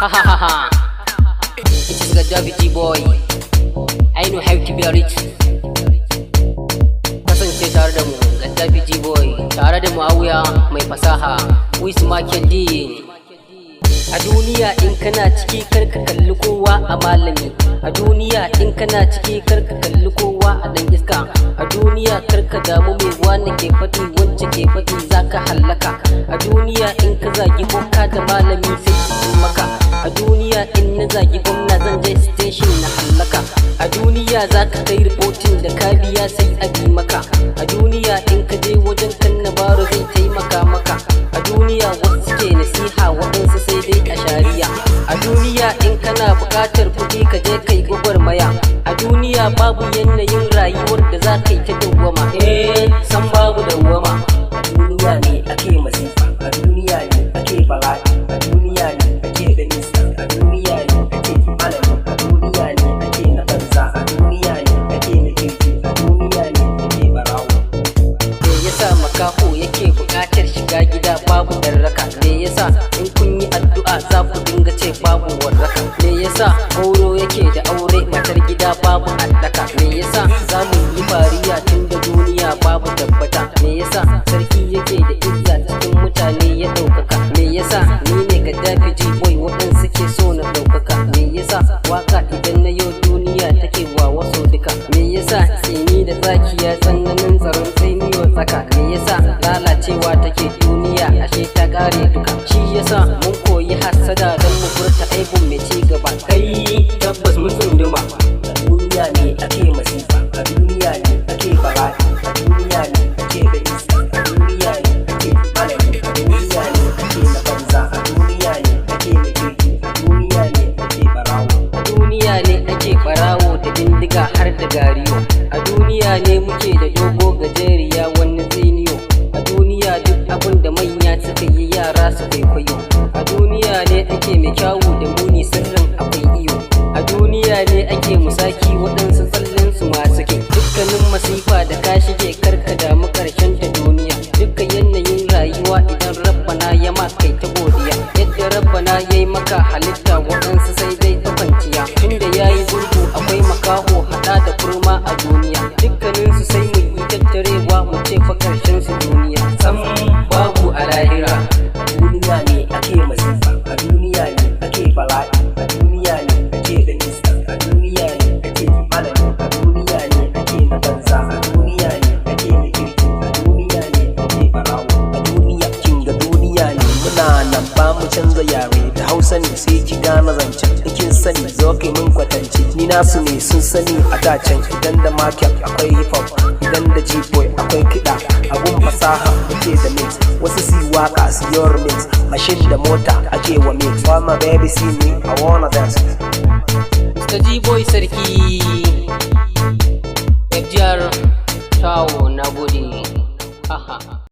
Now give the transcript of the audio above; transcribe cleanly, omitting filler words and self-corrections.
Ha ha ha ha. It is Gaddafi G-boy. I know how to be rich. Kasance tare da mu Gaddafi G-boy, tare da Muawiya mai fasaha, with Makendi. A duniya in kana ciki karka kalli kowa a malami. A duniya in kana ciki karka kalli kowa a dan iska. A duniya karka damu mai wani ke faɗi wacce ke faɗi zaka hallaka. A duniya in ka zagi boka da malami sai su maka. A duniya in na zagi gwamna zan je station na hallaka. A duniya zaka kai reporting da ka biya sai a bi maka. A duniya in ka je wajen kannabaro zai taimaka maka. A duniya wasu ke nasiha waɗansu sai dai a shari'a. A duniya in kana buƙatar kuɗi ka je kai gwagwarmaya. A duniya babu yanayin rayuwar da za ka yi ta dawwama. San babu dawwama. A duniya ne ake masifa, a duniya ne ake bala'i, a duniya ne ake da nisa, a duniya ne ake malami, a duniya ne ake na banza, a duniya ne ake na kirki, a duniya ne ake barawo. Me yasa makaho yake buƙatar shiga gida babu darraka? Me yasa in kun yi addu'a za ku dinga ce babu warraka? Me yasa gauro yake da aure matar gida babu addaka? Me yasa za mu yi fariya tun da duniya babu tabbata? Me yasa sarki yake da izza cikin mutane ya ɗaukaka? Me yasa ni ne Gaddafi G-boy waɗansu ke so na ɗaukaka? Me yasa waka idan na yau duniya take wa wasu duka? Me yasa tsini da tsakiya tsananin tsaron sai ni wa tsaka? Me yasa lalacewa take duniya ashe ta kare duka? Shi yasa mun koyi hassada don mu furta aibun mai ci gaba. Kai tabbas mun tsunduma. A duniya ne ake masifa, a duniya ne ake bala'i, a duniya ne ake da isa, a duniya ne ake malami, a duniya ne ake na banza, a duniya ne ake na kirki, a duniya ne ake barawo. A duniya ne ake barawo da bindiga har da gariyo. A duniya ne muke da dogo gajeriya wani ziniyo. A duniya duk abin da manya suka yi yara su kwaikwayo. A duniya ne ake mai kyawu da muni sirrin akwai iyo. A duniya ne ake musaki waɗansu tsallen su masu ke. Dukkanin masifa da ka shige karka damu ƙarshen ta duniya. Dukkan yanayin rayuwa idan rabbana ya ma kai ta godiya. Yadda rabbana ya yi maka halitta waɗansu sai dai ta kwanciya. Tunda ya yi gurgu akwai makaho haɗa da kurma a duniya. Dukkaninsu sai mu yi tattarewa mu ce fa ƙarshen su duniya. Sam babu a lahira. A duniya ne ake masifa, a duniya ne ake bala'i, a duniya ne ake da nisa, a duniya ne ake malami, a duniya ne ake na banza, a duniya ne ake na kirki, a duniya ne ake barawo. A duniya kin ga duniya ne muna nan ba mu canza yare da Hausa ne sai ki gane zancen. Kin sani zo kai mun kwatance ni nasu ne sun sani a dacen. Idan da market akwai hip hop, idan da G-boy akwai kiɗa, abun fasaha muke da mix. Wasu si waka su yi remix, mashin da mota ake wa mix. All my baby see me, I wanna dance. Mr. G-boy sarki FGR Tawo na gode.